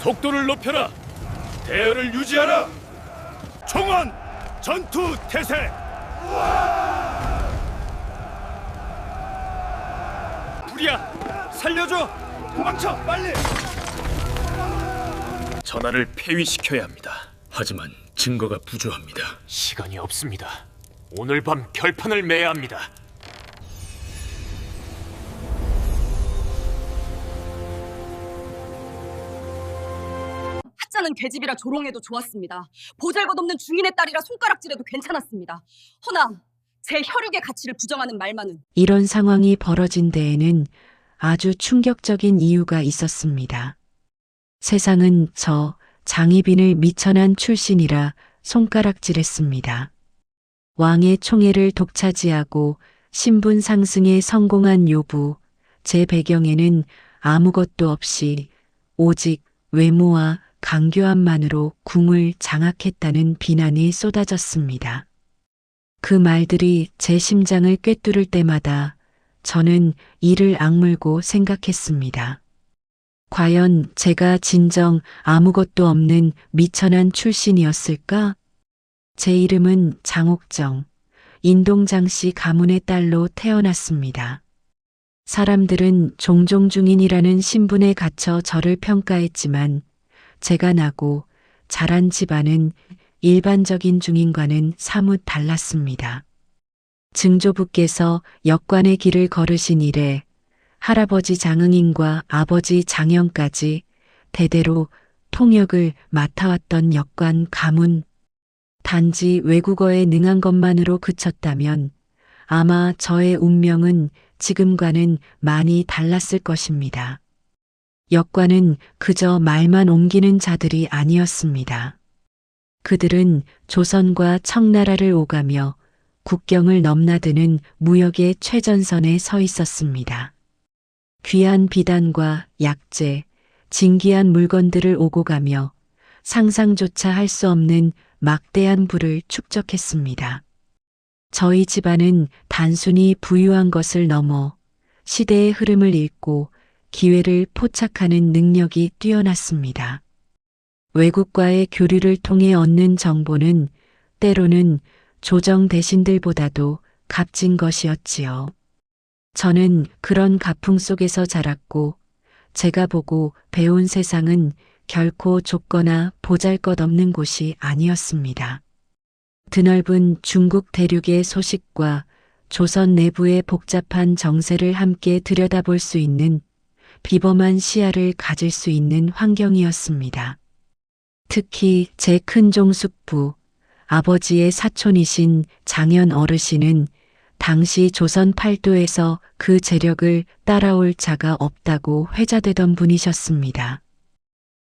속도를 높여라. 대열을 유지하라. 총원 전투 태세. 불이야, 살려줘. 도망쳐, 빨리. 전하를 폐위시켜야 합니다. 하지만 증거가 부족합니다. 시간이 없습니다. 오늘 밤 결판을 매야 합니다. 하자는 계집이라 조롱해도 좋았습니다. 보잘것없는 중인의 딸이라 손가락질해도 괜찮았습니다. 허나 제 혈육의 가치를 부정하는 말만은. 이런 상황이 벌어진 데에는 아주 충격적인 이유가 있었습니다. 세상은 저 장희빈을 미천한 출신이라 손가락질했습니다. 왕의 총애를 독차지하고 신분 상승에 성공한 요부, 제 배경에는 아무것도 없이 오직 외모와 강교함만으로 궁을 장악했다는 비난이 쏟아졌습니다. 그 말들이 제 심장을 꿰뚫을 때마다 저는 이를 악물고 생각했습니다. 과연 제가 진정 아무것도 없는 미천한 출신이었을까? 제 이름은 장옥정, 인동장씨 가문의 딸로 태어났습니다. 사람들은 종종 중인이라는 신분에 갇혀 저를 평가했지만 제가 나고 자란 집안은 일반적인 중인과는 사뭇 달랐습니다. 증조부께서 역관의 길을 걸으신 이래 할아버지 장응인과 아버지 장영까지 대대로 통역을 맡아왔던 역관 가문. 단지 외국어에 능한 것만으로 그쳤다면 아마 저의 운명은 지금과는 많이 달랐을 것입니다. 역관은 그저 말만 옮기는 자들이 아니었습니다. 그들은 조선과 청나라를 오가며 국경을 넘나드는 무역의 최전선에 서 있었습니다. 귀한 비단과 약재, 진귀한 물건들을 오고 가며 상상조차 할 수 없는 막대한 부를 축적했습니다. 저희 집안은 단순히 부유한 것을 넘어 시대의 흐름을 읽고 기회를 포착하는 능력이 뛰어났습니다. 외국과의 교류를 통해 얻는 정보는 때로는 조정 대신들보다도 값진 것이었지요. 저는 그런 가풍 속에서 자랐고 제가 보고 배운 세상은 결코 좁거나 보잘것없는 곳이 아니었습니다. 드넓은 중국 대륙의 소식과 조선 내부의 복잡한 정세를 함께 들여다볼 수 있는 비범한 시야를 가질 수 있는 환경이었습니다. 특히 제 큰종 숙부, 아버지의 사촌이신 장현 어르신은 당시 조선 팔도에서 그 재력을 따라올 자가 없다고 회자되던 분이셨습니다.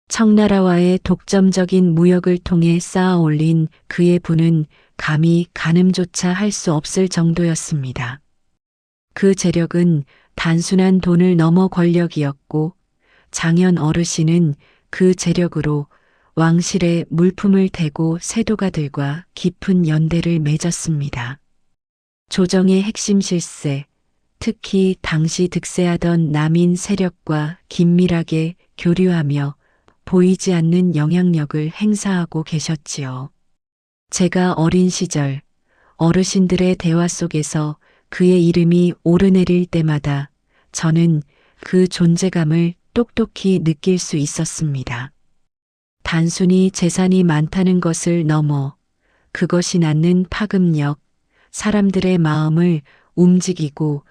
청나라와의 독점적인 무역을 통해 쌓아 올린 그의 부는 감히 가늠조차 할 수 없을 정도였습니다. 그 재력은 단순한 돈을 넘어 권력이었고 장현 어르신은 그 재력으로 왕실의 물품을 대고 세도가들과 깊은 연대를 맺었습니다. 조정의 핵심 실세, 특히 당시 득세하던 남인 세력과 긴밀하게 교류하며 보이지 않는 영향력을 행사하고 계셨지요. 제가 어린 시절 어르신들의 대화 속에서 그의 이름이 오르내릴 때마다 저는 그 존재감을 똑똑히 느낄 수 있었습니다. 단순히 재산이 많다는 것을 넘어 그것이 낳는 파급력, 사람들의 마음을 움직이고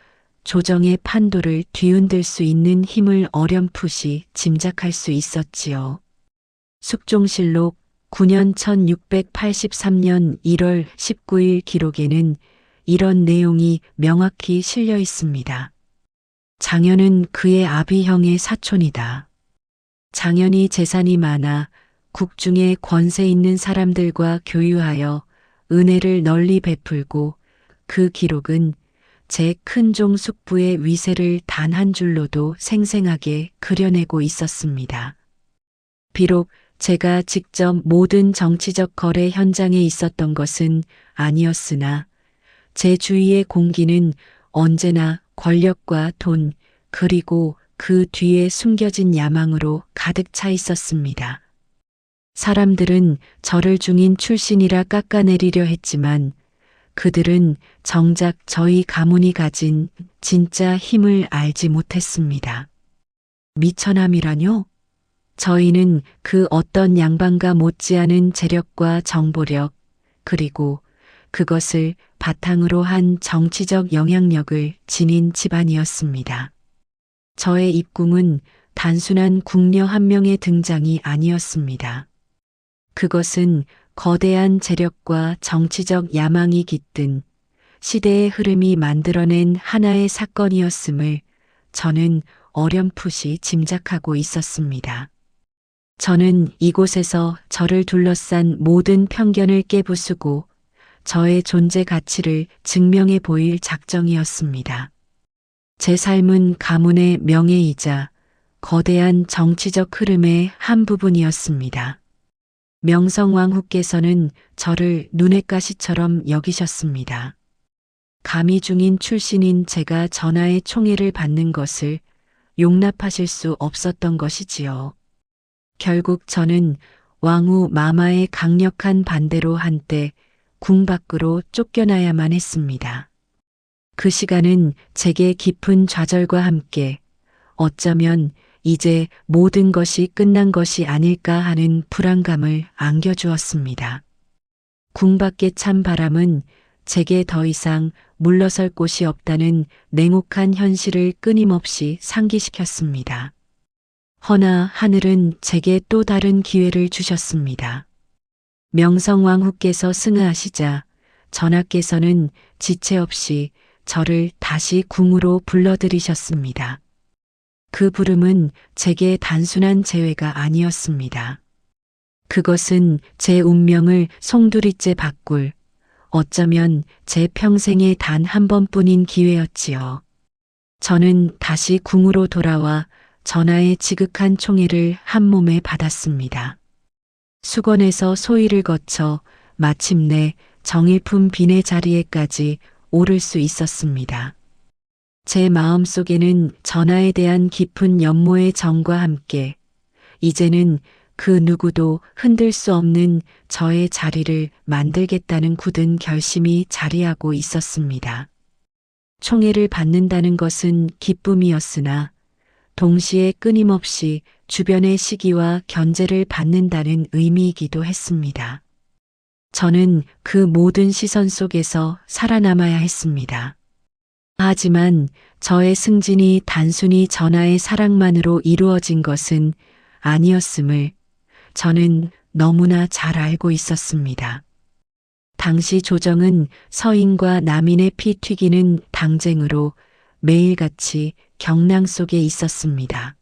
조정의 판도를 뒤흔들 수 있는 힘을 어렴풋이 짐작할 수 있었지요. 숙종실록 9년 1683년 1월 19일 기록에는 이런 내용이 명확히 실려 있습니다. 장현은 그의 아비형의 사촌이다. 장현이 재산이 많아 국중에 권세 있는 사람들과 교유하여 은혜를 널리 베풀고 그 기록은 제 큰종 숙부의 위세를 단 한 줄로도 생생하게 그려내고 있었습니다. 비록 제가 직접 모든 정치적 거래 현장에 있었던 것은 아니었으나 제 주위의 공기는 언제나 권력과 돈 그리고 그 뒤에 숨겨진 야망으로 가득 차 있었습니다. 사람들은 저를 중인 출신이라 깎아내리려 했지만 그들은 정작 저희 가문이 가진 진짜 힘을 알지 못했습니다. 미천함이라뇨? 저희는 그 어떤 양반과 못지않은 재력과 정보력, 그리고 그것을 바탕으로 한 정치적 영향력을 지닌 집안이었습니다. 저의 입궁은 단순한 궁녀 한 명의 등장이 아니었습니다. 그것은 거대한 재력과 정치적 야망이 깃든 시대의 흐름이 만들어낸 하나의 사건이었음을 저는 어렴풋이 짐작하고 있었습니다. 저는 이곳에서 저를 둘러싼 모든 편견을 깨부수고 저의 존재 가치를 증명해 보일 작정이었습니다. 제 삶은 가문의 명예이자 거대한 정치적 흐름의 한 부분이었습니다. 명성왕후께서는 저를 눈엣 가시처럼 여기셨습니다. 감히 중인 출신인 제가 전하의 총애를 받는 것을 용납하실 수 없었던 것이지요. 결국 저는 왕후 마마의 강력한 반대로 한때 궁 밖으로 쫓겨나야만 했습니다. 그 시간은 제게 깊은 좌절과 함께 어쩌면 이제 모든 것이 끝난 것이 아닐까 하는 불안감을 안겨주었습니다. 궁 밖의 찬 바람은 제게 더 이상 물러설 곳이 없다는 냉혹한 현실을 끊임없이 상기시켰습니다. 허나 하늘은 제게 또 다른 기회를 주셨습니다. 명성왕후께서 승하하시자 전하께서는 지체 없이 저를 다시 궁으로 불러들이셨습니다. 그 부름은 제게 단순한 재회가 아니었습니다. 그것은 제 운명을 송두리째 바꿀, 어쩌면 제 평생에 단 한 번뿐인 기회였지요. 저는 다시 궁으로 돌아와 전하의 지극한 총애를 한 몸에 받았습니다. 수건에서 소위를 거쳐 마침내 정일품 빈의 자리에까지 오를 수 있었습니다. 제 마음 속에는 전하에 대한 깊은 연모의 정과 함께 이제는 그 누구도 흔들 수 없는 저의 자리를 만들겠다는 굳은 결심이 자리하고 있었습니다. 총애를 받는다는 것은 기쁨이었으나 동시에 끊임없이 주변의 시기와 견제를 받는다는 의미이기도 했습니다. 저는 그 모든 시선 속에서 살아남아야 했습니다. 하지만 저의 승진이 단순히 전하의 사랑만으로 이루어진 것은 아니었음을 저는 너무나 잘 알고 있었습니다. 당시 조정은 서인과 남인의 피 튀기는 당쟁으로 매일같이 경랑 속에 있었습니다.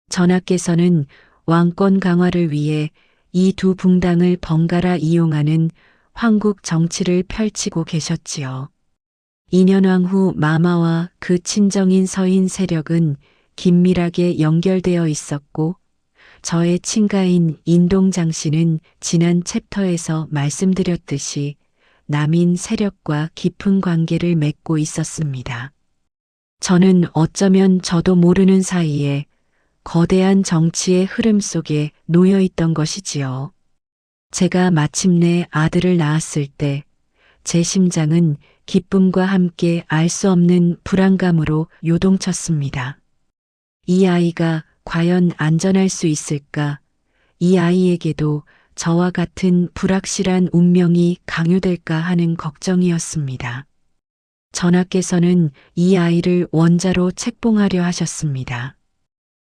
전하께서는 왕권 강화를 위해 이 두 붕당을 번갈아 이용하는 황국 정치를 펼치고 계셨지요. 인현왕후 마마와 그 친정인 서인 세력은 긴밀하게 연결되어 있었고 저의 친가인 인동장 씨는 지난 챕터에서 말씀드렸듯이 남인 세력과 깊은 관계를 맺고 있었습니다. 저는 어쩌면 저도 모르는 사이에 거대한 정치의 흐름 속에 놓여 있던 것이지요. 제가 마침내 아들을 낳았을 때 제 심장은 기쁨과 함께 알 수 없는 불안감으로 요동쳤습니다. 이 아이가 과연 안전할 수 있을까? 이 아이에게도 저와 같은 불확실한 운명이 강요될까 하는 걱정이었습니다. 전하께서는 이 아이를 원자로 책봉하려 하셨습니다.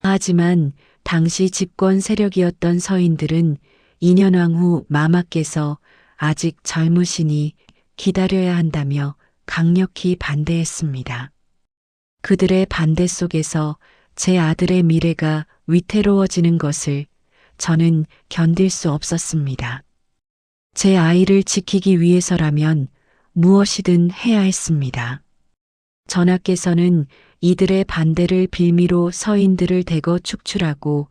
하지만 당시 집권 세력이었던 서인들은 인현왕후 마마께서 아직 젊으시니 기다려야 한다며 강력히 반대했습니다. 그들의 반대 속에서 제 아들의 미래가 위태로워지는 것을 저는 견딜 수 없었습니다. 제 아이를 지키기 위해서라면 무엇이든 해야 했습니다. 전하께서는 이들의 반대를 빌미로 서인들을 대거 축출하고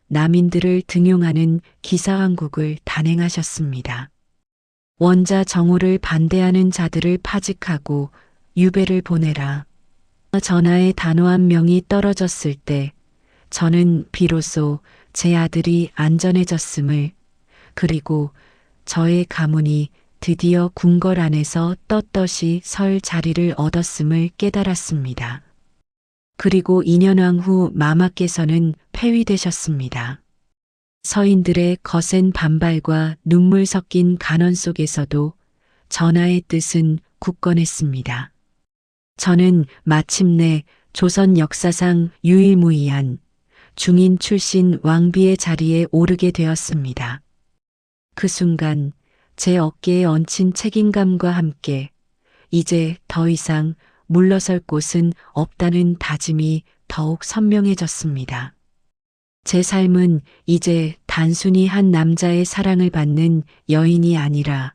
남인들을 등용하는 기사왕국을 단행하셨습니다. 원자 정오를 반대하는 자들을 파직하고 유배를 보내라. 전하의 단호한 명이 떨어졌을 때 저는 비로소 제 아들이 안전해졌음을, 그리고 저의 가문이 드디어 궁궐 안에서 떳떳이 설 자리를 얻었음을 깨달았습니다. 그리고 2년왕 후 마마께서는 폐위되셨습니다. 서인들의 거센 반발과 눈물 섞인 간언 속에서도 전하의 뜻은 굳건했습니다. 저는 마침내 조선 역사상 유일무이한 중인 출신 왕비의 자리에 오르게 되었습니다. 그 순간 제 어깨에 얹힌 책임감과 함께 이제 더 이상 물러설 곳은 없다는 다짐이 더욱 선명해졌습니다. 제 삶은 이제 단순히 한 남자의 사랑을 받는 여인이 아니라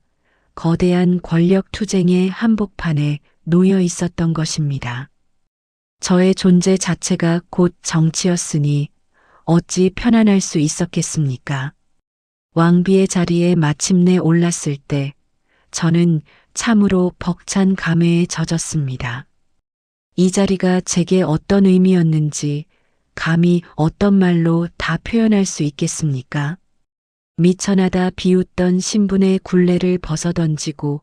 거대한 권력 투쟁의 한복판에 놓여 있었던 것입니다. 저의 존재 자체가 곧 정치였으니 어찌 편안할 수 있었겠습니까? 왕비의 자리에 마침내 올랐을 때 저는 참으로 벅찬 감회에 젖었습니다. 이 자리가 제게 어떤 의미였는지 감히 어떤 말로 다 표현할 수 있겠습니까? 미천하다 비웃던 신분의 굴레를 벗어던지고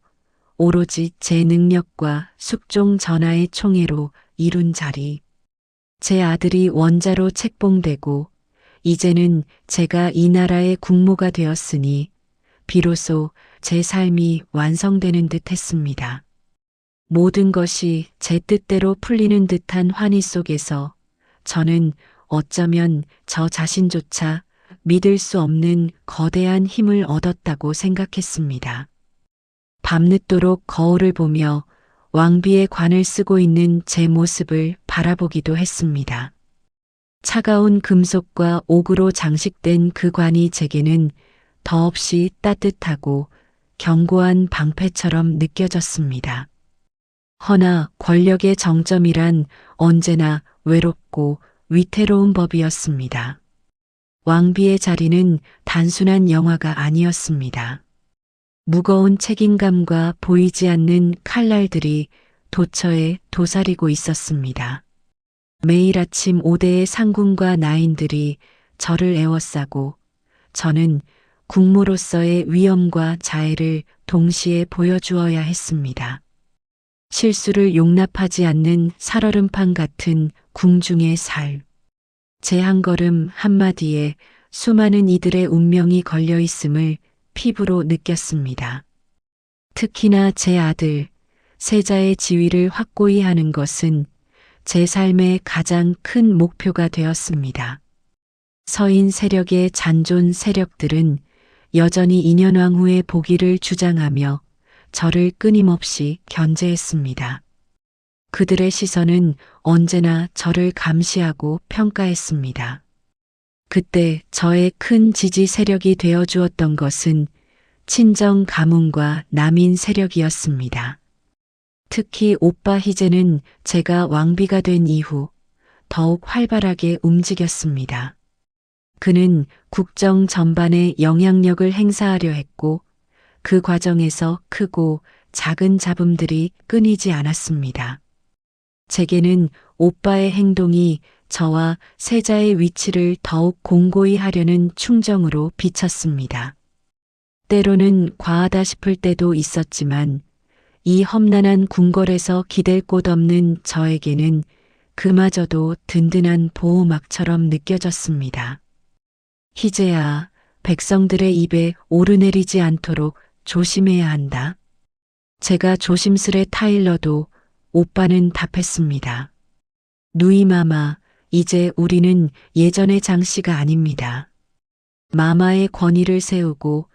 오로지 제 능력과 숙종 전하의 총애로 이룬 자리. 제 아들이 원자로 책봉되고 이제는 제가 이 나라의 국모가 되었으니 비로소 제 삶이 완성되는 듯 했습니다. 모든 것이 제 뜻대로 풀리는 듯한 환희 속에서 저는 어쩌면 저 자신조차 믿을 수 없는 거대한 힘을 얻었다고 생각했습니다. 밤늦도록 거울을 보며 왕비의 관을 쓰고 있는 제 모습을 바라보기도 했습니다. 차가운 금속과 옥으로 장식된 그 관이 제게는 더없이 따뜻하고 견고한 방패처럼 느껴졌습니다. 허나 권력의 정점이란 언제나 외롭고 위태로운 법이었습니다. 왕비의 자리는 단순한 영화가 아니었습니다. 무거운 책임감과 보이지 않는 칼날들이 도처에 도사리고 있었습니다. 매일 아침 5대의 상군과 나인들이 저를 에워싸고 저는 국모로서의 위엄과 자애를 동시에 보여주어야 했습니다. 실수를 용납하지 않는 살얼음판 같은 궁중의 삶. 제 한 걸음 한마디에 수많은 이들의 운명이 걸려 있음을 피부로 느꼈습니다. 특히나 제 아들, 세자의 지위를 확고히 하는 것은 제 삶의 가장 큰 목표가 되었습니다. 서인 세력의 잔존 세력들은 여전히 인현왕 후의 복위를 주장하며 저를 끊임없이 견제했습니다. 그들의 시선은 언제나 저를 감시하고 평가했습니다. 그때 저의 큰 지지 세력이 되어 주었던 것은 친정 가문과 남인 세력이었습니다. 특히 오빠 희재는 제가 왕비가 된 이후 더욱 활발하게 움직였습니다. 그는 국정 전반에 영향력을 행사하려 했고 그 과정에서 크고 작은 잡음들이 끊이지 않았습니다. 제게는 오빠의 행동이 저와 세자의 위치를 더욱 공고히 하려는 충정으로 비쳤습니다. 때로는 과하다 싶을 때도 있었지만 이 험난한 궁궐에서 기댈 곳 없는 저에게는 그마저도 든든한 보호막처럼 느껴졌습니다. 희재야, 백성들의 입에 오르내리지 않도록 조심해야 한다. 제가 조심스레 타일러도 오빠는 답했습니다. 누이마마, 이제 우리는 예전의 장씨가 아닙니다. 마마의 권위를 세우고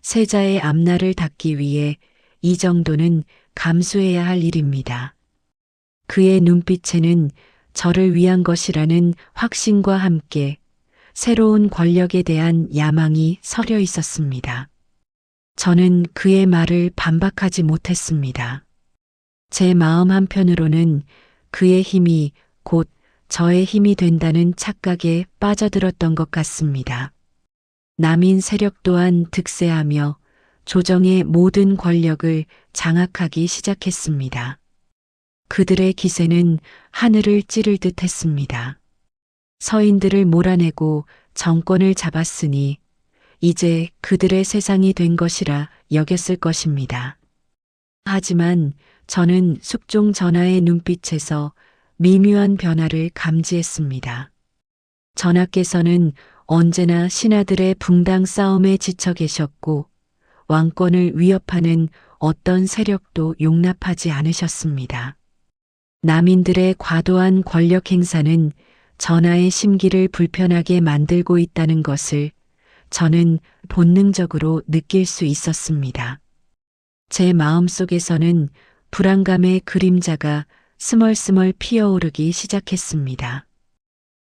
세자의 앞날을 닦기 위해 이 정도는 감수해야 할 일입니다. 그의 눈빛에는 저를 위한 것이라는 확신과 함께 새로운 권력에 대한 야망이 서려 있었습니다. 저는 그의 말을 반박하지 못했습니다. 제 마음 한편으로는 그의 힘이 곧 저의 힘이 된다는 착각에 빠져들었던 것 같습니다. 남인 세력 또한 득세하며 조정의 모든 권력을 장악하기 시작했습니다. 그들의 기세는 하늘을 찌를 듯 했습니다. 서인들을 몰아내고 정권을 잡았으니 이제 그들의 세상이 된 것이라 여겼을 것입니다. 하지만 저는 숙종 전하의 눈빛에서 미묘한 변화를 감지했습니다. 전하께서는 언제나 신하들의 붕당 싸움에 지쳐 계셨고 왕권을 위협하는 어떤 세력도 용납하지 않으셨습니다. 남인들의 과도한 권력 행사는 전하의 심기를 불편하게 만들고 있다는 것을 저는 본능적으로 느낄 수 있었습니다. 제 마음속에서는 불안감의 그림자가 스멀스멀 피어오르기 시작했습니다.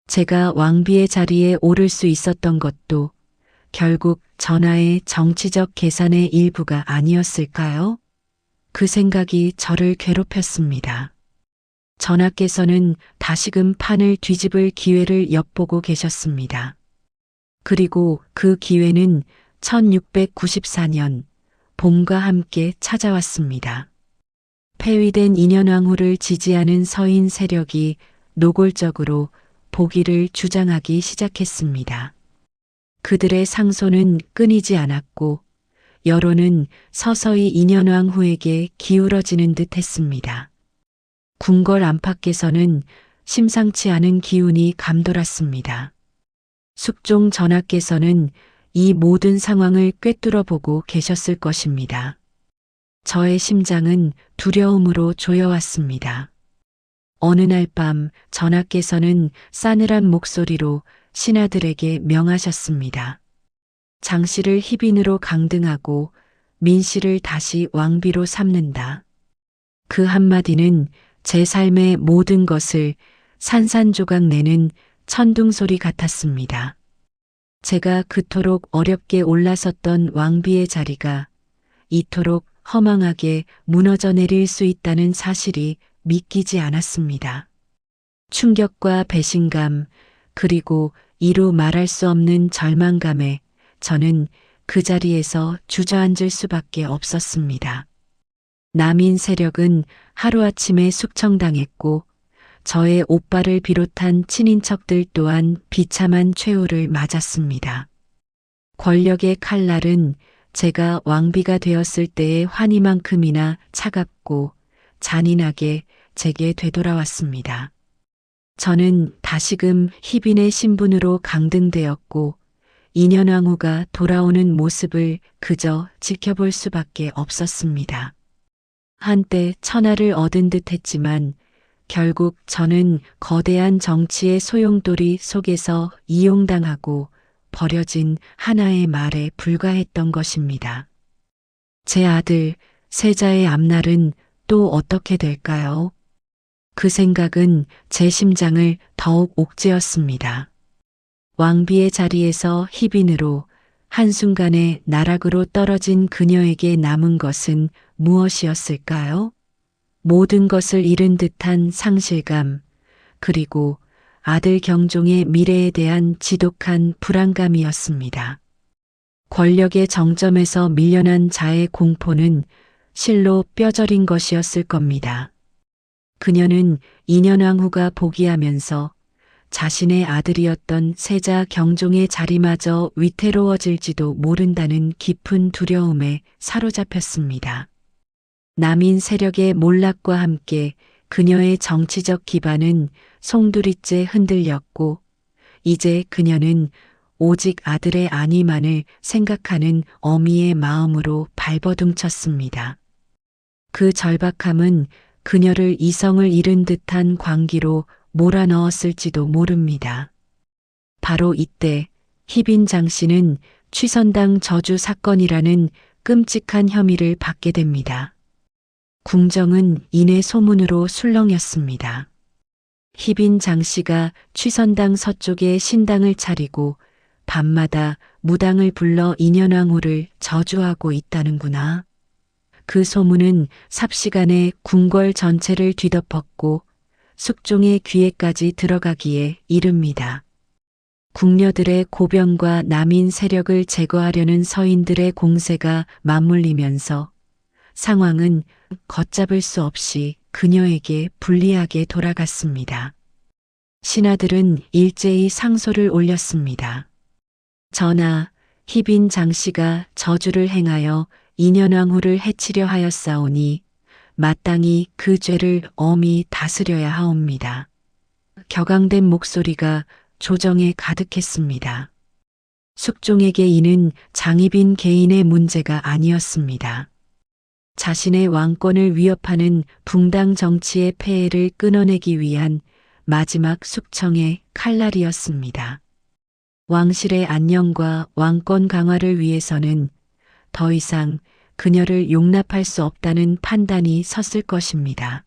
제가 왕비의 자리에 오를 수 있었던 것도 결국 전하의 정치적 계산의 일부가 아니었을까요? 그 생각이 저를 괴롭혔습니다. 전하께서는 다시금 판을 뒤집을 기회를 엿보고 계셨습니다. 그리고 그 기회는 1694년 봄과 함께 찾아왔습니다. 폐위된 인현왕후를 지지하는 서인 세력이 노골적으로 복위를 주장하기 시작했습니다. 그들의 상소는 끊이지 않았고 여론은 서서히 인현왕후에게 기울어지는 듯 했습니다. 궁궐 안팎에서는 심상치 않은 기운이 감돌았습니다. 숙종 전하께서는 이 모든 상황을 꿰뚫어 보고 계셨을 것입니다. 저의 심장은 두려움으로 조여왔습니다. 어느 날 밤 전하께서는 싸늘한 목소리로 신하들에게 명하셨습니다. 장씨를 희빈으로 강등하고 민씨를 다시 왕비로 삼는다. 그 한마디는 제 삶의 모든 것을 산산조각 내는 천둥소리 같았습니다. 제가 그토록 어렵게 올라섰던 왕비의 자리가 이토록 허망하게 무너져 내릴 수 있다는 사실이 믿기지 않았습니다. 충격과 배신감, 그리고 이루 말할 수 없는 절망감에 저는 그 자리에서 주저앉을 수밖에 없었습니다. 남인 세력은 하루아침에 숙청당했고 저의 오빠를 비롯한 친인척들 또한 비참한 최후를 맞았습니다. 권력의 칼날은 제가 왕비가 되었을 때의 환희만큼이나 차갑고 잔인하게 제게 되돌아왔습니다. 저는 다시금 희빈의 신분으로 강등되었고 인현왕후가 돌아오는 모습을 그저 지켜볼 수밖에 없었습니다. 한때 천하를 얻은 듯 했지만 결국 저는 거대한 정치의 소용돌이 속에서 이용당하고 버려진 하나의 말에 불과했던 것입니다. 제 아들 세자의 앞날은 또 어떻게 될까요? 그 생각은 제 심장을 더욱 옥죄었습니다. 왕비의 자리에서 희빈으로 한순간에 나락으로 떨어진 그녀에게 남은 것은 무엇이었을까요? 모든 것을 잃은 듯한 상실감, 그리고 아들 경종의 미래에 대한 지독한 불안감이었습니다. 권력의 정점에서 밀려난 자의 공포는 실로 뼈저린 것이었을 겁니다. 그녀는 인현왕후가 복위하면서 자신의 아들이었던 세자 경종의 자리마저 위태로워질지도 모른다는 깊은 두려움에 사로잡혔습니다. 남인 세력의 몰락과 함께 그녀의 정치적 기반은 송두리째 흔들렸고 이제 그녀는 오직 아들의 안위만을 생각하는 어미의 마음으로 발버둥쳤습니다. 그 절박함은 그녀를 이성을 잃은 듯한 광기로 몰아넣었을지도 모릅니다. 바로 이때 희빈 장씨는 취선당 저주 사건이라는 끔찍한 혐의를 받게 됩니다. 궁정은 이내 소문으로 술렁였습니다. 희빈 장씨가 취선당 서쪽에 신당을 차리고 밤마다 무당을 불러 인현왕후를 저주하고 있다는구나. 그 소문은 삽시간에 궁궐 전체를 뒤덮었고 숙종의 귀에까지 들어가기에 이릅니다. 궁녀들의 고병과 남인 세력을 제거하려는 서인들의 공세가 맞물리면서 상황은 걷잡을 수 없이 그녀에게 불리하게 돌아갔습니다. 신하들은 일제히 상소를 올렸습니다. 전하, 희빈 장씨가 저주를 행하여 인현왕후를 해치려 하였사오니 마땅히 그 죄를 엄히 다스려야 하옵니다. 격앙된 목소리가 조정에 가득했습니다. 숙종에게 이는 장희빈 개인의 문제가 아니었습니다. 자신의 왕권을 위협하는 붕당 정치의 폐해를 끊어내기 위한 마지막 숙청의 칼날이었습니다. 왕실의 안녕과 왕권 강화를 위해서는 더 이상 그녀를 용납할 수 없다는 판단이 섰을 것입니다.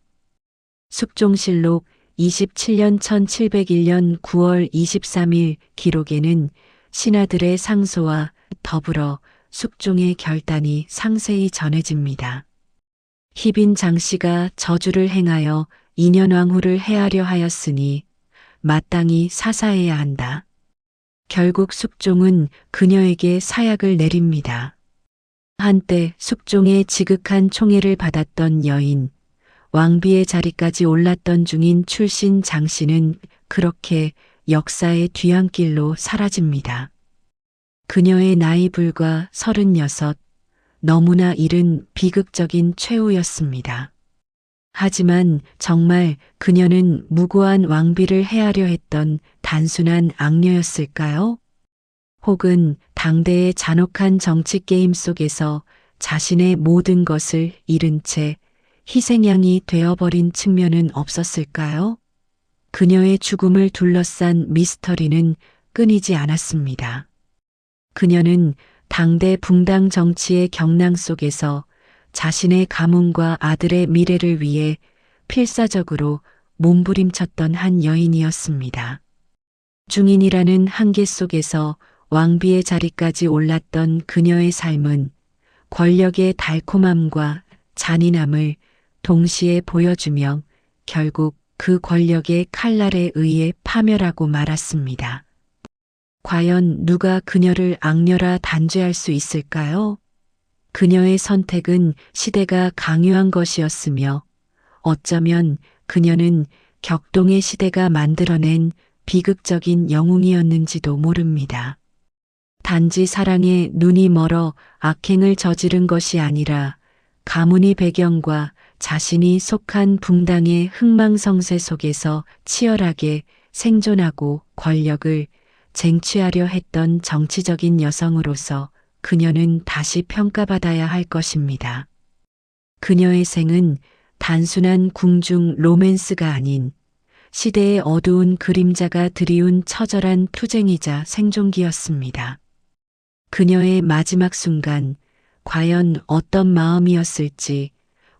숙종실록 27년 1701년 9월 23일 기록에는 신하들의 상소와 더불어 숙종의 결단이 상세히 전해집니다. 희빈 장씨가 저주를 행하여 인현왕후를 해하려 하였으니 마땅히 사사해야 한다. 결국 숙종은 그녀에게 사약을 내립니다. 한때 숙종의 지극한 총애를 받았던 여인, 왕비의 자리까지 올랐던 중인 출신 장씨는 그렇게 역사의 뒤안길로 사라집니다. 그녀의 나이 불과 36, 너무나 이른 비극적인 최후였습니다. 하지만 정말 그녀는 무고한 왕비를 해하려 했던 단순한 악녀였을까요? 혹은 당대의 잔혹한 정치 게임 속에서 자신의 모든 것을 잃은 채 희생양이 되어버린 측면은 없었을까요? 그녀의 죽음을 둘러싼 미스터리는 끊이지 않았습니다. 그녀는 당대 붕당 정치의 경랑 속에서 자신의 가문과 아들의 미래를 위해 필사적으로 몸부림쳤던 한 여인이었습니다. 중인이라는 한계 속에서 왕비의 자리까지 올랐던 그녀의 삶은 권력의 달콤함과 잔인함을 동시에 보여주며 결국 그 권력의 칼날에 의해 파멸하고 말았습니다. 과연 누가 그녀를 악녀라 단죄할 수 있을까요? 그녀의 선택은 시대가 강요한 것이었으며 어쩌면 그녀는 격동의 시대가 만들어낸 비극적인 영웅이었는지도 모릅니다. 단지 사랑에 눈이 멀어 악행을 저지른 것이 아니라 가문의 배경과 자신이 속한 붕당의 흥망성쇠 속에서 치열하게 생존하고 권력을 쟁취하려 했던 정치적인 여성으로서 그녀는 다시 평가받아야 할 것입니다. 그녀의 생은 단순한 궁중 로맨스가 아닌 시대의 어두운 그림자가 드리운 처절한 투쟁이자 생존기였습니다. 그녀의 마지막 순간 과연 어떤 마음이었을지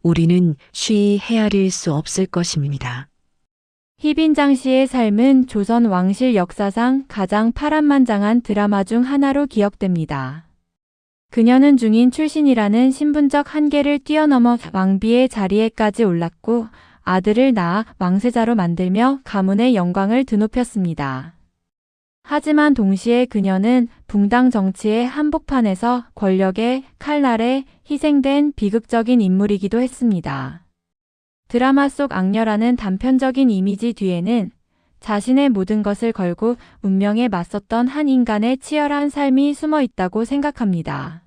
우리는 쉬이 헤아릴 수 없을 것입니다. 희빈 장씨의 삶은 조선 왕실 역사상 가장 파란만장한 드라마 중 하나로 기억됩니다. 그녀는 중인 출신이라는 신분적 한계를 뛰어넘어 왕비의 자리에까지 올랐고 아들을 낳아 왕세자로 만들며 가문의 영광을 드높였습니다. 하지만 동시에 그녀는 붕당 정치의 한복판에서 권력의 칼날에 희생된 비극적인 인물이기도 했습니다. 드라마 속 악녀라는 단편적인 이미지 뒤에는 자신의 모든 것을 걸고 운명에 맞섰던 한 인간의 치열한 삶이 숨어 있다고 생각합니다.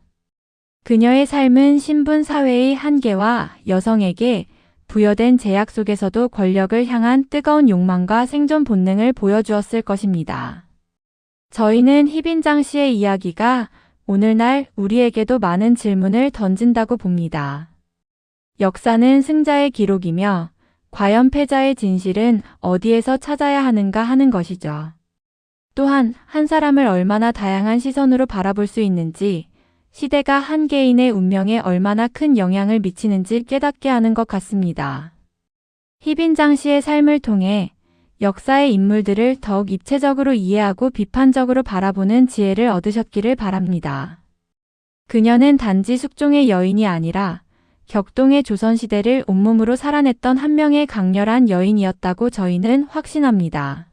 그녀의 삶은 신분 사회의 한계와 여성에게 부여된 제약 속에서도 권력을 향한 뜨거운 욕망과 생존 본능을 보여주었을 것입니다. 저희는 희빈 장씨의 이야기가 오늘날 우리에게도 많은 질문을 던진다고 봅니다. 역사는 승자의 기록이며 과연 패자의 진실은 어디에서 찾아야 하는가 하는 것이죠. 또한 한 사람을 얼마나 다양한 시선으로 바라볼 수 있는지, 시대가 한 개인의 운명에 얼마나 큰 영향을 미치는지 깨닫게 하는 것 같습니다. 희빈 장씨의 삶을 통해 역사의 인물들을 더욱 입체적으로 이해하고 비판적으로 바라보는 지혜를 얻으셨기를 바랍니다. 그녀는 단지 숙종의 여인이 아니라 격동의 조선시대를 온몸으로 살아냈던 한 명의 강렬한 여인이었다고 저희는 확신합니다.